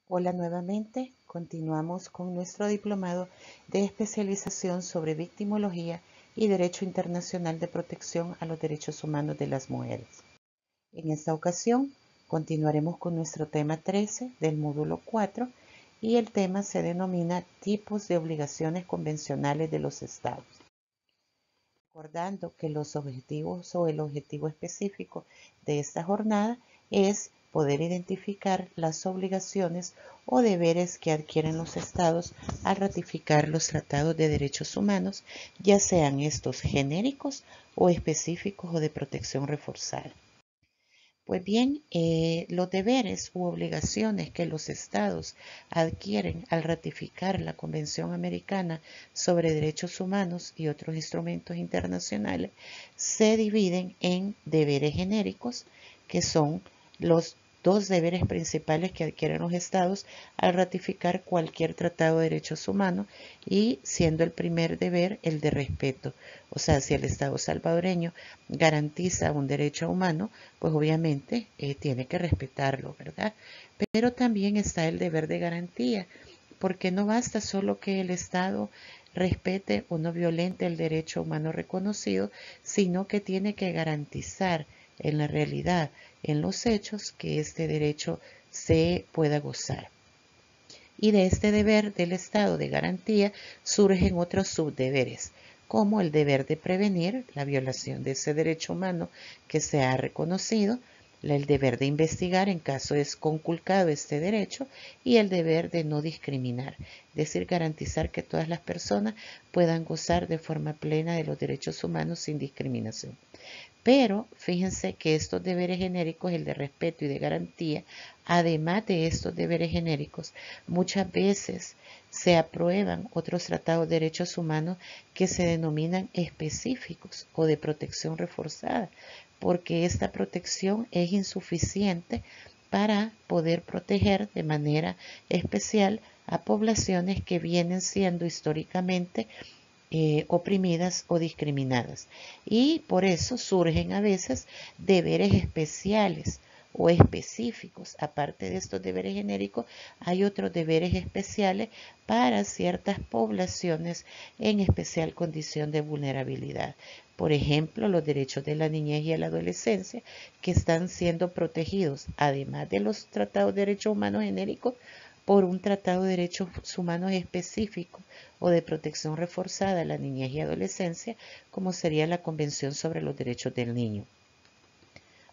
Hola nuevamente, continuamos con nuestro diplomado de especialización sobre victimología y Derecho Internacional de Protección a los Derechos Humanos de las Mujeres. En esta ocasión continuaremos con nuestro tema 13 del módulo 4 y el tema se denomina tipos de obligaciones convencionales de los Estados. Recordando que los objetivos o el objetivo específico de esta jornada es poder identificar las obligaciones o deberes que adquieren los estados al ratificar los tratados de derechos humanos, ya sean estos genéricos o específicos o de protección reforzada. Pues bien, los deberes u obligaciones que los estados adquieren al ratificar la Convención Americana sobre Derechos Humanos y otros instrumentos internacionales se dividen en deberes genéricos, que son los dos deberes principales que adquieren los estados al ratificar cualquier tratado de derechos humanos, y siendo el primer deber el de respeto. O sea, si el Estado salvadoreño garantiza un derecho humano, pues obviamente tiene que respetarlo, ¿verdad? Pero también está el deber de garantía, porque no basta solo que el Estado respete o no violente el derecho humano reconocido, sino que tiene que garantizar en la realidad, en los hechos, que este derecho se pueda gozar. Y de este deber del Estado de garantía surgen otros subdeberes, como el deber de prevenir la violación de ese derecho humano que se ha reconocido, el deber de investigar en caso es conculcado este derecho, y el deber de no discriminar, es decir, garantizar que todas las personas puedan gozar de forma plena de los derechos humanos sin discriminación. Pero fíjense que estos deberes genéricos, el de respeto y de garantía, además de estos deberes genéricos, muchas veces se aprueban otros tratados de derechos humanos que se denominan específicos o de protección reforzada, porque esta protección es insuficiente para poder proteger de manera especial a poblaciones que vienen siendo históricamente oprimidas o discriminadas, y por eso surgen a veces deberes especiales o específicos. Aparte de estos deberes genéricos, hay otros deberes especiales para ciertas poblaciones en especial condición de vulnerabilidad. Por ejemplo, los derechos de la niñez y la adolescencia, que están siendo protegidos, además de los tratados de derechos humanos genéricos, por un tratado de derechos humanos específico o de protección reforzada a la niñez y adolescencia, como sería la Convención sobre los Derechos del Niño.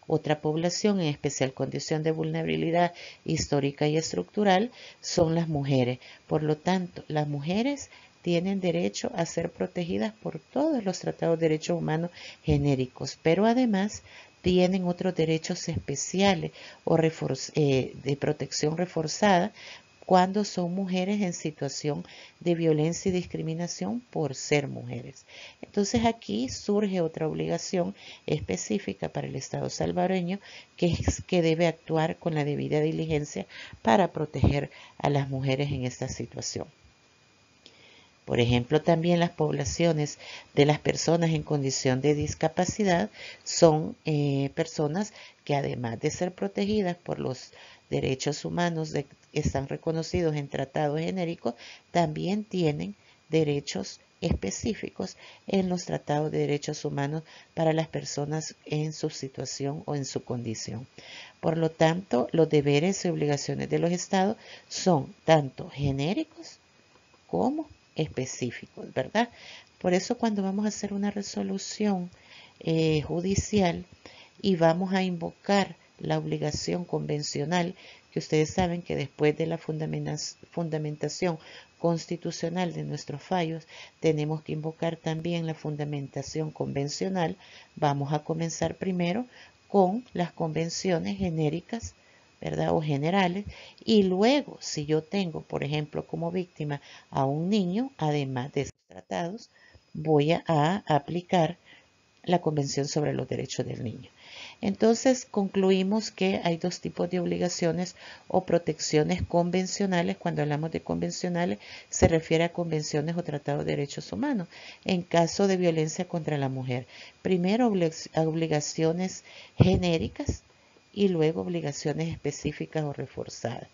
Otra población en especial condición de vulnerabilidad histórica y estructural son las mujeres. Por lo tanto, las mujeres tienen derecho a ser protegidas por todos los tratados de derechos humanos genéricos, pero además tienen otros derechos especiales o de protección reforzada cuando son mujeres en situación de violencia y discriminación por ser mujeres. Entonces aquí surge otra obligación específica para el Estado salvadoreño, que es que debe actuar con la debida diligencia para proteger a las mujeres en esta situación. Por ejemplo, también las poblaciones de las personas en condición de discapacidad son personas que, además de ser protegidas por los derechos humanos que están reconocidos en tratados genéricos, también tienen derechos específicos en los tratados de derechos humanos para las personas en su situación o en su condición. Por lo tanto, los deberes y obligaciones de los estados son tanto genéricos como específicos, ¿verdad? Por eso cuando vamos a hacer una resolución judicial y vamos a invocar la obligación convencional, que ustedes saben que después de la fundamentación constitucional de nuestros fallos, tenemos que invocar también la fundamentación convencional. Vamos a comenzar primero con las convenciones genéricas, ¿verdad? O generales, y luego, si yo tengo, por ejemplo, como víctima a un niño, además de esos tratados, voy a aplicar la Convención sobre los Derechos del Niño. Entonces concluimos que hay dos tipos de obligaciones o protecciones convencionales. Cuando hablamos de convencionales se refiere a convenciones o tratados de derechos humanos. En caso de violencia contra la mujer, primero obligaciones genéricas, y luego obligaciones específicas o reforzadas.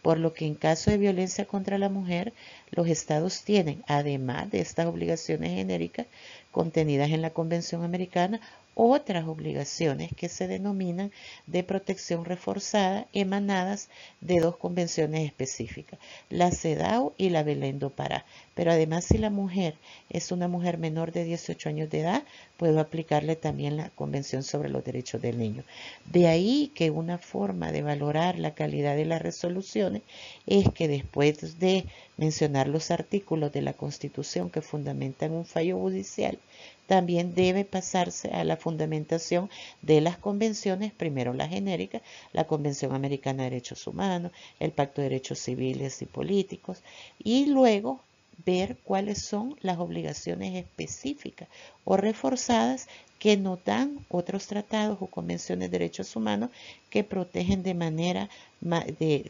Por lo que en caso de violencia contra la mujer, los estados tienen, además de estas obligaciones genéricas contenidas en la Convención Americana, otras obligaciones que se denominan de protección reforzada emanadas de dos convenciones específicas, la CEDAW y la Belén do Pará. Pero además, si la mujer es una mujer menor de 18 años de edad, puedo aplicarle también la Convención sobre los Derechos del Niño. De ahí que una forma de valorar la calidad de las resoluciones es que después de mencionar los artículos de la Constitución que fundamentan un fallo judicial, también debe pasarse a la fundamentación de las convenciones, primero la genérica, la Convención Americana de Derechos Humanos, el Pacto de Derechos Civiles y Políticos, y luego ver cuáles son las obligaciones específicas o reforzadas que nos dan otros tratados o convenciones de derechos humanos que protegen de manera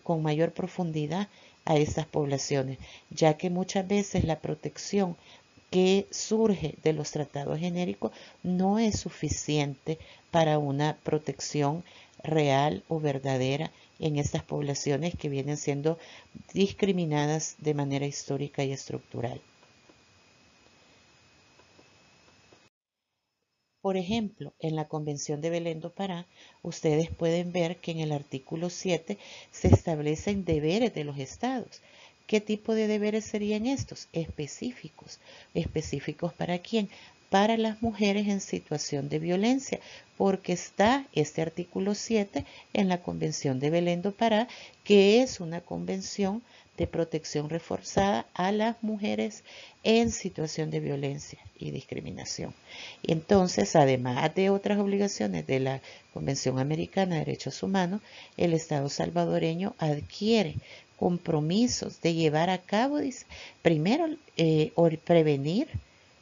con mayor profundidad a estas poblaciones, ya que muchas veces la protección que surge de los tratados genéricos no es suficiente para una protección real o verdadera en estas poblaciones que vienen siendo discriminadas de manera histórica y estructural. Por ejemplo, en la Convención de Belén do Pará, ustedes pueden ver que en el artículo 7 se establecen deberes de los estados. ¿Qué tipo de deberes serían estos? Específicos. ¿Específicos para quién? Para las mujeres en situación de violencia, porque está este artículo 7 en la Convención de Belén do Pará, que es una convención de protección reforzada a las mujeres en situación de violencia y discriminación. Entonces, además de otras obligaciones de la Convención Americana de Derechos Humanos, el Estado salvadoreño adquiere compromisos de llevar a cabo, dice, primero, prevenir,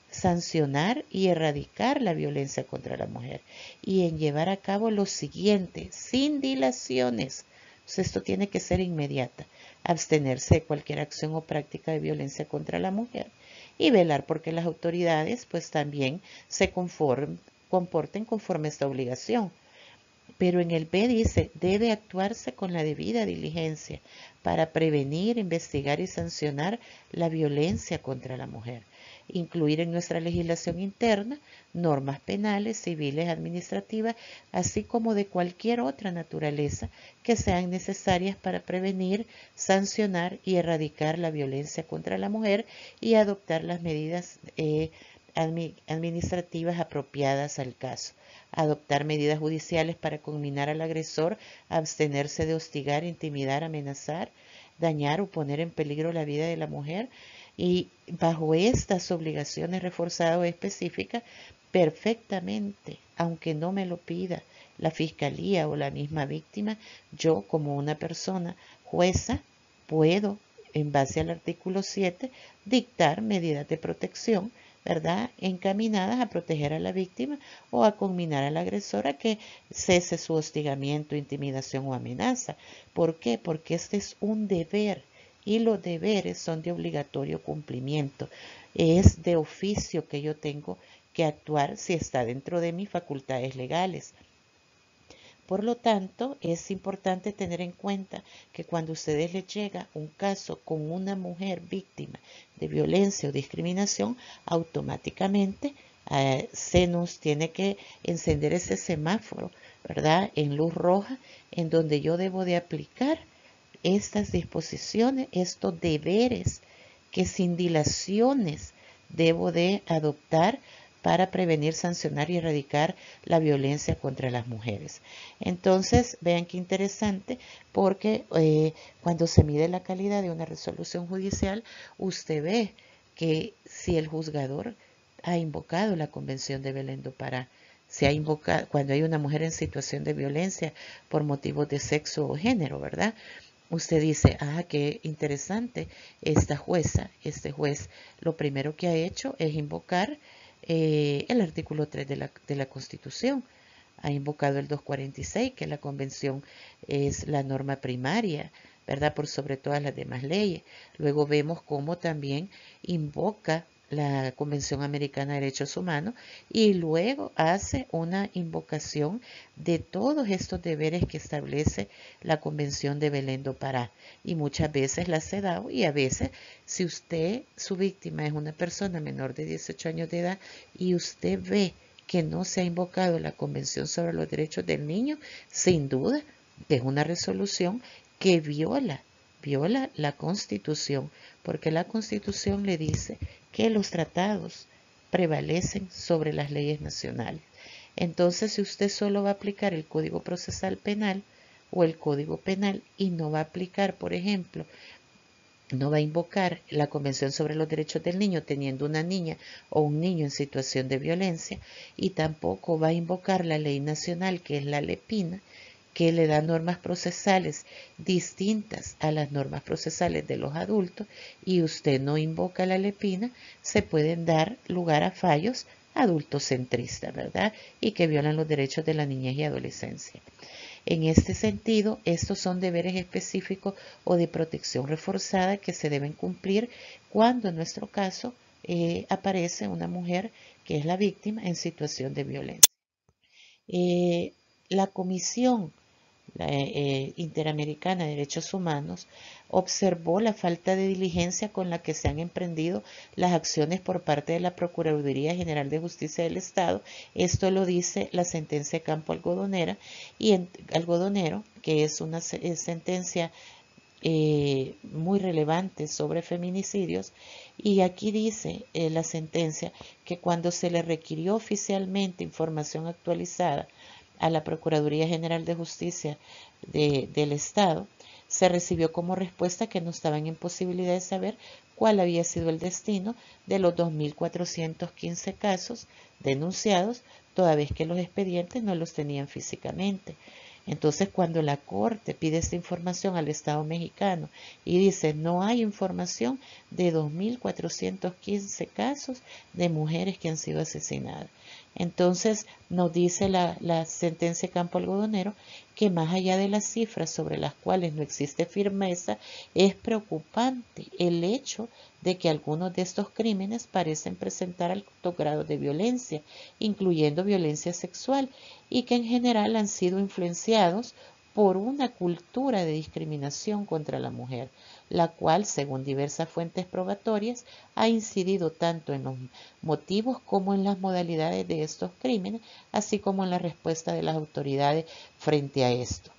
sancionar y erradicar la violencia contra la mujer, y en llevar a cabo lo siguiente, sin dilaciones. Entonces, esto tiene que ser inmediata, abstenerse de cualquier acción o práctica de violencia contra la mujer y velar porque las autoridades pues también se comporten conforme a esta obligación. Pero en el B dice, debe actuarse con la debida diligencia para prevenir, investigar y sancionar la violencia contra la mujer. Incluir en nuestra legislación interna normas penales, civiles, administrativas, así como de cualquier otra naturaleza que sean necesarias para prevenir, sancionar y erradicar la violencia contra la mujer y adoptar las medidas administrativas apropiadas al caso. Adoptar medidas judiciales para conminar al agresor a abstenerse de hostigar, intimidar, amenazar, dañar o poner en peligro la vida de la mujer. Y bajo estas obligaciones reforzadas o específicas, perfectamente, aunque no me lo pida la fiscalía o la misma víctima, yo como una persona jueza puedo, en base al artículo 7, dictar medidas de protección, ¿verdad?, encaminadas a proteger a la víctima o a conminar al agresor a que cese su hostigamiento, intimidación o amenaza. ¿Por qué? Porque este es un deber y los deberes son de obligatorio cumplimiento. Es de oficio que yo tengo que actuar si está dentro de mis facultades legales. Por lo tanto, es importante tener en cuenta que cuando a ustedes les llega un caso con una mujer víctima de violencia o discriminación, automáticamente se nos tiene que encender ese semáforo, ¿verdad?, en luz roja, en donde yo debo de aplicar estas disposiciones, estos deberes que sin dilaciones debo de adoptar para prevenir, sancionar y erradicar la violencia contra las mujeres. Entonces, vean qué interesante, porque cuando se mide la calidad de una resolución judicial, usted ve que si el juzgador ha invocado la Convención de Belén do Pará, se ha invocado cuando hay una mujer en situación de violencia por motivos de sexo o género, ¿verdad? Usted dice, qué interesante, esta jueza, este juez, lo primero que ha hecho es invocar el artículo 3 de la Constitución. Ha invocado el 246, que la Convención es la norma primaria, ¿verdad?, por sobre todas las demás leyes. Luego vemos cómo también invoca la Convención Americana de Derechos Humanos y luego hace una invocación de todos estos deberes que establece la Convención de Belén do Pará y muchas veces la CEDAW y a veces si usted, su víctima es una persona menor de 18 años de edad y usted ve que no se ha invocado la Convención sobre los Derechos del Niño, sin duda que es una resolución que viola la Constitución, porque la Constitución le dice que los tratados prevalecen sobre las leyes nacionales. Entonces, si usted solo va a aplicar el Código Procesal Penal o el Código Penal y no va a aplicar, por ejemplo, no va a invocar la Convención sobre los Derechos del Niño teniendo una niña o un niño en situación de violencia y tampoco va a invocar la ley nacional que es la LEPINA, que le da normas procesales distintas a las normas procesales de los adultos y usted no invoca la LEPINA, se pueden dar lugar a fallos adultocentristas, ¿verdad? Y que violan los derechos de la niñez y adolescencia. En este sentido, estos son deberes específicos o de protección reforzada que se deben cumplir cuando en nuestro caso aparece una mujer que es la víctima en situación de violencia. La Comisión Interamericana de Derechos Humanos observó la falta de diligencia con la que se han emprendido las acciones por parte de la Procuraduría General de Justicia del Estado. Esto lo dice la sentencia de Campo Algodonera y Algodonero, que es una sentencia muy relevante sobre feminicidios, y aquí dice la sentencia que cuando se le requirió oficialmente información actualizada a la Procuraduría General de Justicia del Estado, se recibió como respuesta que no estaban en posibilidad de saber cuál había sido el destino de los 2.415 casos denunciados, toda vez que los expedientes no los tenían físicamente. Entonces, cuando la Corte pide esta información al Estado mexicano y dice no hay información de 2.415 casos de mujeres que han sido asesinadas. Entonces, nos dice la sentencia Campo Algodonero que más allá de las cifras sobre las cuales no existe firmeza, es preocupante el hecho de que algunos de estos crímenes parecen presentar altos grados de violencia, incluyendo violencia sexual, y que en general han sido influenciados por una cultura de discriminación contra la mujer, la cual, según diversas fuentes probatorias, ha incidido tanto en los motivos como en las modalidades de estos crímenes, así como en la respuesta de las autoridades frente a esto.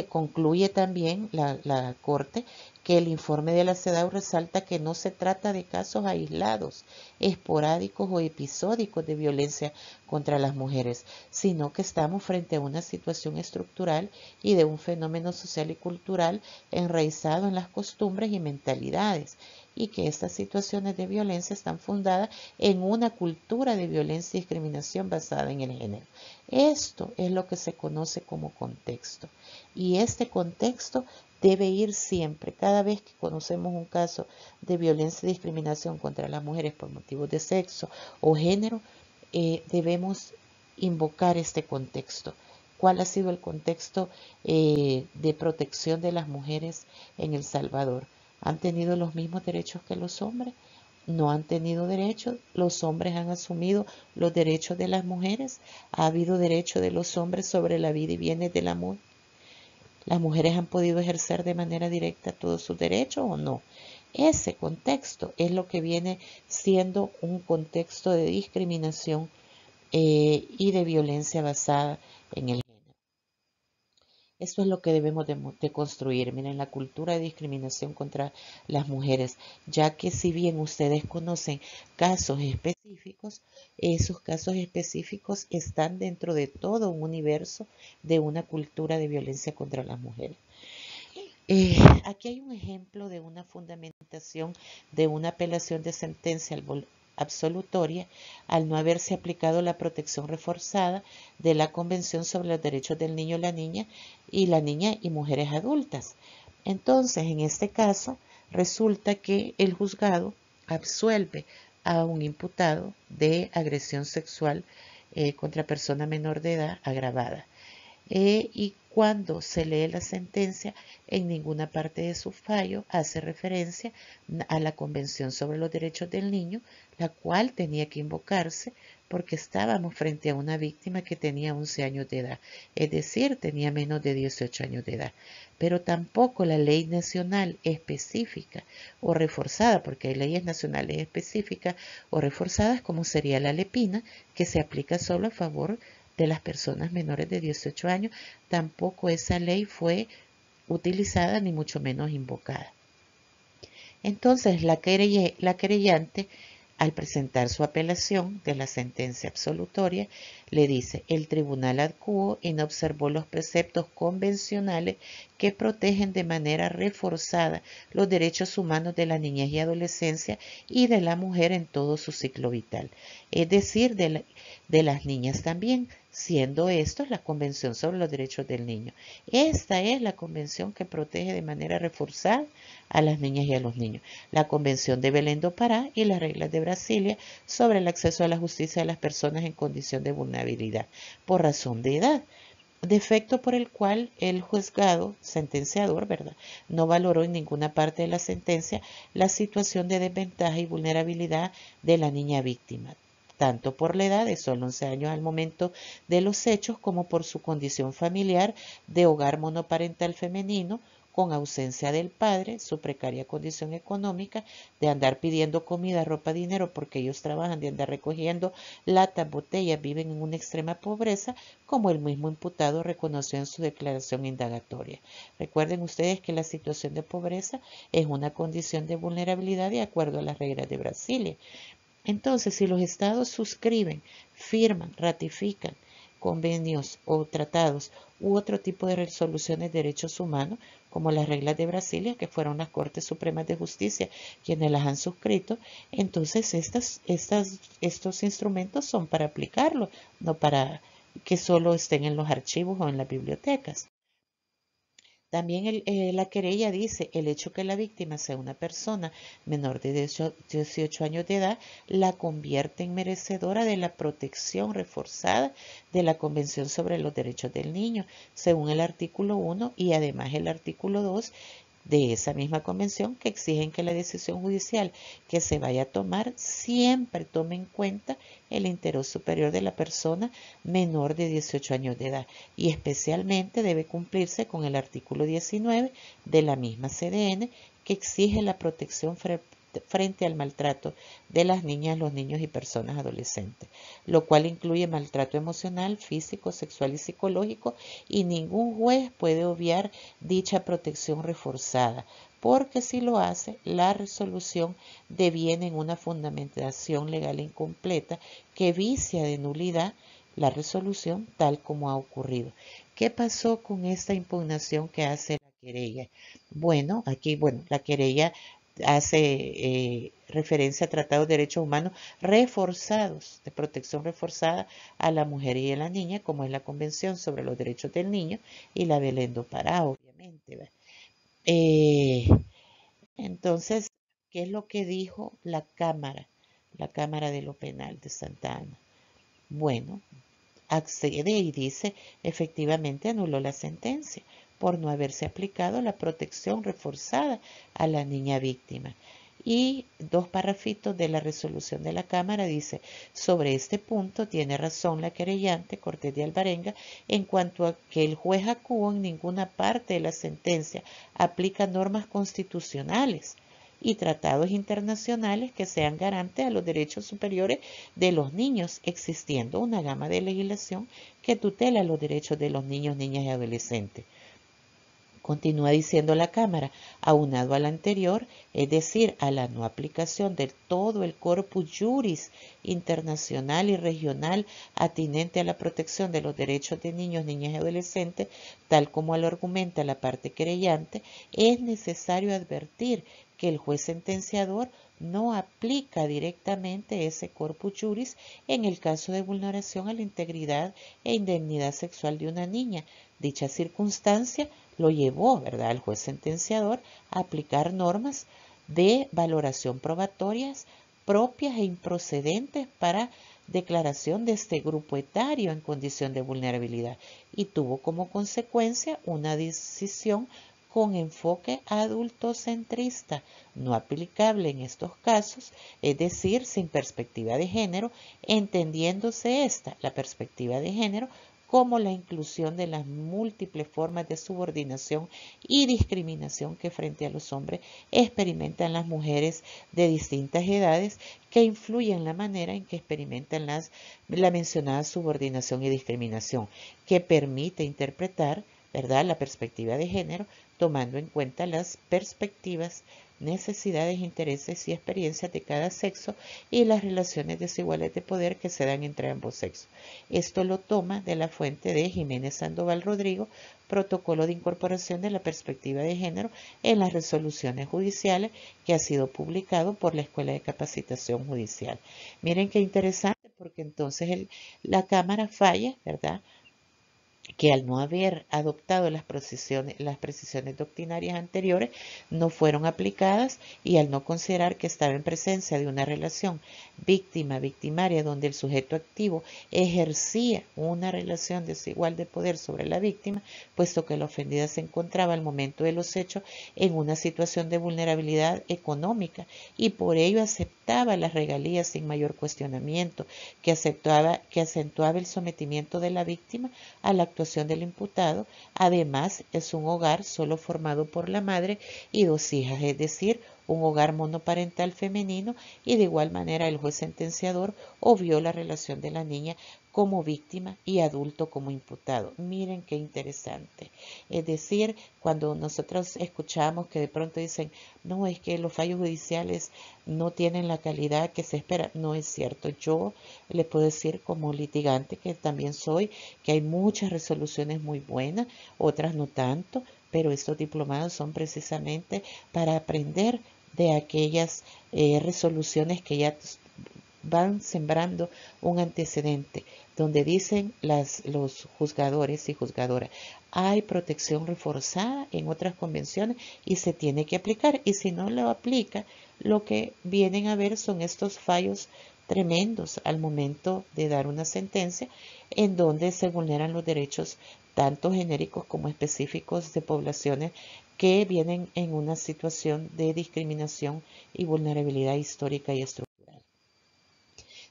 Concluye también la Corte que el informe de la CEDAW resalta que no se trata de casos aislados, esporádicos o episódicos de violencia contra las mujeres, sino que estamos frente a una situación estructural y de un fenómeno social y cultural enraizado en las costumbres y mentalidades, y que estas situaciones de violencia están fundadas en una cultura de violencia y discriminación basada en el género. Esto es lo que se conoce como contexto. Y este contexto debe ir siempre, cada vez que conocemos un caso de violencia y discriminación contra las mujeres por motivos de sexo o género, debemos invocar este contexto. ¿Cuál ha sido el contexto de protección de las mujeres en El Salvador? ¿Han tenido los mismos derechos que los hombres? No han tenido derechos, los hombres han asumido los derechos de las mujeres, ha habido derecho de los hombres sobre la vida y bienes de la mujer. ¿Las mujeres han podido ejercer de manera directa todos sus derechos o no? Ese contexto es lo que viene siendo un contexto de discriminación y de violencia basada en el género. Esto es lo que debemos de construir, miren, la cultura de discriminación contra las mujeres, ya que si bien ustedes conocen casos específicos, esos casos específicos están dentro de todo un universo de una cultura de violencia contra las mujeres. Aquí hay un ejemplo de una fundamentación de una apelación de sentencia absolutoria al no haberse aplicado la protección reforzada de la Convención sobre los Derechos del Niño, la niña y mujeres adultas. Entonces, en este caso, resulta que el juzgado absuelve a un imputado de agresión sexual contra persona menor de edad agravada. Y cuando se lee la sentencia, en ninguna parte de su fallo hace referencia a la Convención sobre los Derechos del Niño, la cual tenía que invocarse porque estábamos frente a una víctima que tenía 11 años de edad, es decir, tenía menos de 18 años de edad. Pero tampoco la ley nacional específica o reforzada, porque hay leyes nacionales específicas o reforzadas, como sería la LEPINA, que se aplica solo a favor de las personas menores de 18 años, tampoco esa ley fue utilizada ni mucho menos invocada. Entonces la querellante, al presentar su apelación de la sentencia absolutoria, le dice: el tribunal ad quo inobservó los preceptos convencionales que protegen de manera reforzada los derechos humanos de la niñez y adolescencia y de la mujer en todo su ciclo vital, es decir, de las niñas también, siendo esto la Convención sobre los Derechos del Niño. Esta es la convención que protege de manera reforzada a las niñas y a los niños. La Convención de Belén do Pará y las reglas de Brasilia sobre el acceso a la justicia de las personas en condición de vulnerabilidad por razón de edad, defecto por el cual el juzgado sentenciador, ¿verdad?, no valoró en ninguna parte de la sentencia la situación de desventaja y vulnerabilidad de la niña víctima, tanto por la edad de solo 11 años al momento de los hechos como por su condición familiar de hogar monoparental femenino con ausencia del padre, su precaria condición económica, de andar pidiendo comida, ropa, dinero, porque ellos trabajan, de andar recogiendo latas, botellas, viven en una extrema pobreza, como el mismo imputado reconoció en su declaración indagatoria. Recuerden ustedes que la situación de pobreza es una condición de vulnerabilidad de acuerdo a las reglas de Brasilia. Entonces, si los estados suscriben, firman, ratifican convenios o tratados u otro tipo de resoluciones de derechos humanos, como las reglas de Brasilia, que fueron las Cortes Supremas de Justicia quienes las han suscrito, entonces estos instrumentos son para aplicarlos, no para que solo estén en los archivos o en las bibliotecas. También la querella dice: el hecho que la víctima sea una persona menor de 18 años de edad la convierte en merecedora de la protección reforzada de la Convención sobre los Derechos del Niño, según el artículo 1 y además el artículo 2 de esa misma convención, que exigen que la decisión judicial que se vaya a tomar siempre tome en cuenta el interés superior de la persona menor de 18 años de edad, y especialmente debe cumplirse con el artículo 19 de la misma CDN, que exige la protección frente al maltrato de las niñas, los niños y personas adolescentes, lo cual incluye maltrato emocional, físico, sexual y psicológico, y ningún juez puede obviar dicha protección reforzada, porque si lo hace, la resolución deviene en una fundamentación legal incompleta que vicia de nulidad la resolución tal como ha ocurrido. ¿Qué pasó con esta impugnación que hace la querella? Bueno, la querella hace referencia a tratados de derechos humanos reforzados, de protección reforzada a la mujer y a la niña, como es la Convención sobre los Derechos del Niño y la Belén do Pará, obviamente. Entonces, ¿qué es lo que dijo la Cámara de lo Penal de Santa Ana? Bueno, accede y dice: efectivamente anuló la sentencia por no haberse aplicado la protección reforzada a la niña víctima. Y dos parrafitos de la resolución de la Cámara dice: sobre este punto tiene razón la querellante Cortés de Alvarenga en cuanto a que el juez acuo en ninguna parte de la sentencia aplica normas constitucionales y tratados internacionales que sean garantes a los derechos superiores de los niños, existiendo una gama de legislación que tutela los derechos de los niños, niñas y adolescentes. Continúa diciendo la Cámara: aunado al anterior, es decir, a la no aplicación de todo el corpus juris internacional y regional atinente a la protección de los derechos de niños, niñas y adolescentes, tal como lo argumenta la parte querellante, es necesario advertir que el juez sentenciador no aplica directamente ese corpus juris en el caso de vulneración a la integridad e indemnidad sexual de una niña. Dicha circunstancia lo llevó, ¿verdad?, al juez sentenciador a aplicar normas de valoración probatorias propias e improcedentes para declaración de este grupo etario en condición de vulnerabilidad y tuvo como consecuencia una decisión con enfoque adultocentrista, no aplicable en estos casos, es decir, sin perspectiva de género, entendiéndose la perspectiva de género, como la inclusión de las múltiples formas de subordinación y discriminación que frente a los hombres experimentan las mujeres de distintas edades, que influyen en la manera en que experimentan la mencionada subordinación y discriminación, que permite interpretar, ¿verdad?, la perspectiva de género, tomando en cuenta las perspectivas, necesidades, intereses y experiencias de cada sexo y las relaciones desiguales de poder que se dan entre ambos sexos. Esto lo toma de la fuente de Jiménez Sandoval Rodrigo, Protocolo de Incorporación de la Perspectiva de Género en las Resoluciones Judiciales, que ha sido publicado por la Escuela de Capacitación Judicial. Miren qué interesante, porque entonces la Cámara falla, ¿verdad?, que al no haber adoptado las precisiones doctrinarias anteriores no fueron aplicadas, y al no considerar que estaba en presencia de una relación víctima-victimaria donde el sujeto activo ejercía una relación desigual de poder sobre la víctima, puesto que la ofendida se encontraba al momento de los hechos en una situación de vulnerabilidad económica y por ello aceptaba las regalías sin mayor cuestionamiento, que acentuaba el sometimiento de la víctima a la actuación del imputado. Además, es un hogar solo formado por la madre y dos hijas, es decir, un hogar monoparental femenino, y de igual manera el juez sentenciador obvió la relación de la niña como víctima y adulto como imputado. Miren qué interesante. Es decir, cuando nosotros escuchamos que de pronto dicen, no, es que los fallos judiciales no tienen la calidad que se espera, no es cierto. Yo le puedo decir como litigante, que también soy, que hay muchas resoluciones muy buenas, otras no tanto, pero estos diplomados son precisamente para aprender de aquellas resoluciones que ya van sembrando un antecedente, donde dicen los juzgadores y juzgadoras, hay protección reforzada en otras convenciones y se tiene que aplicar, y si no lo aplica, lo que vienen a ver son estos fallos tremendos al momento de dar una sentencia, en donde se vulneran los derechos tanto genéricos como específicos de poblaciones que vienen en una situación de discriminación y vulnerabilidad histórica y estructural.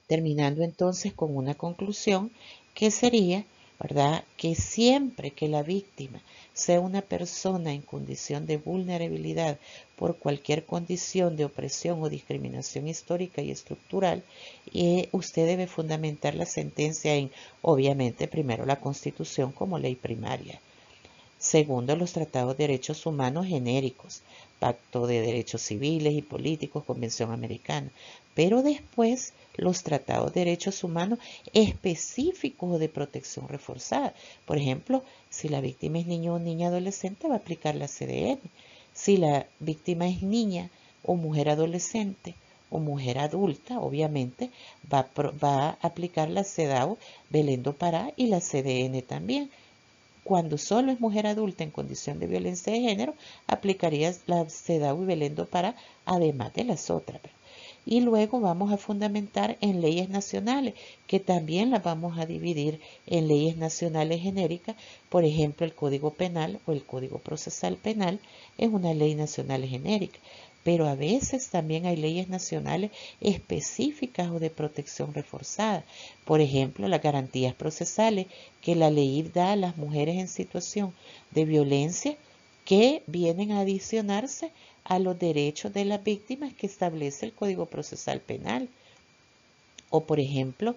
Terminando entonces con una conclusión que sería, ¿verdad?, que siempre que la víctima sea una persona en condición de vulnerabilidad por cualquier condición de opresión o discriminación histórica y estructural, usted debe fundamentar la sentencia en, obviamente, primero la Constitución como ley primaria. Segundo, los tratados de derechos humanos genéricos, Pacto de Derechos Civiles y Políticos, Convención Americana. Pero después, los tratados de derechos humanos específicos o de protección reforzada. Por ejemplo, si la víctima es niño o niña adolescente, va a aplicar la CDN. Si la víctima es niña o mujer adolescente o mujer adulta, obviamente, va a aplicar la CEDAW, Belén do Pará, y la CDN también. Cuando solo es mujer adulta en condición de violencia de género, aplicaría la CEDAW y Belén do Pará, además de las otras. Y luego vamos a fundamentar en leyes nacionales, que también las vamos a dividir en leyes nacionales genéricas. Por ejemplo, el Código Penal o el Código Procesal Penal es una ley nacional genérica. Pero a veces también hay leyes nacionales específicas o de protección reforzada. Por ejemplo, las garantías procesales que la ley da a las mujeres en situación de violencia, que vienen a adicionarse a los derechos de las víctimas que establece el Código Procesal Penal. O, por ejemplo,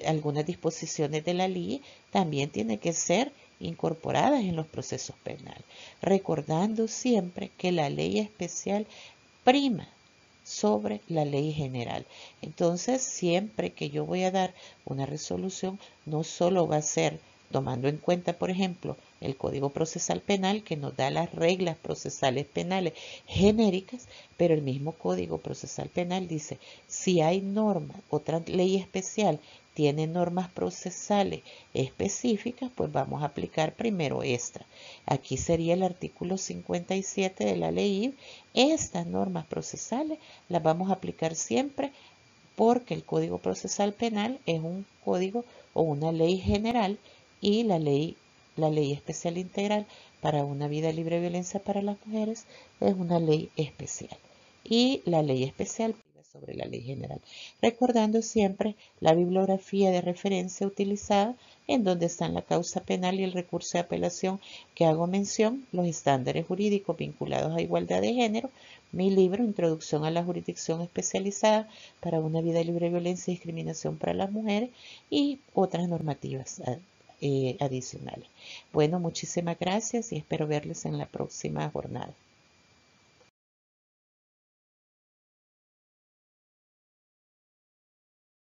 algunas disposiciones de la ley también tienen que ser incorporadas en los procesos penales, recordando siempre que la ley especial prima sobre la ley general. Entonces, siempre que yo voy a dar una resolución, no solo va a ser tomando en cuenta, por ejemplo, el Código Procesal Penal, que nos da las reglas procesales penales genéricas, pero el mismo Código Procesal Penal dice, si hay norma, otra ley especial tiene normas procesales específicas, pues vamos a aplicar primero esta. Aquí sería el artículo 57 de la ley. Estas normas procesales las vamos a aplicar siempre porque el Código Procesal Penal es un código o una ley general y la ley especial integral para una vida libre de violencia para las mujeres es una ley especial. Y la ley especial sobre la ley general, recordando siempre la bibliografía de referencia utilizada en donde están la causa penal y el recurso de apelación que hago mención, los estándares jurídicos vinculados a igualdad de género, mi libro Introducción a la Jurisdicción Especializada para una vida libre de violencia y discriminación para las mujeres y otras normativas adicionales. Bueno, muchísimas gracias y espero verles en la próxima jornada.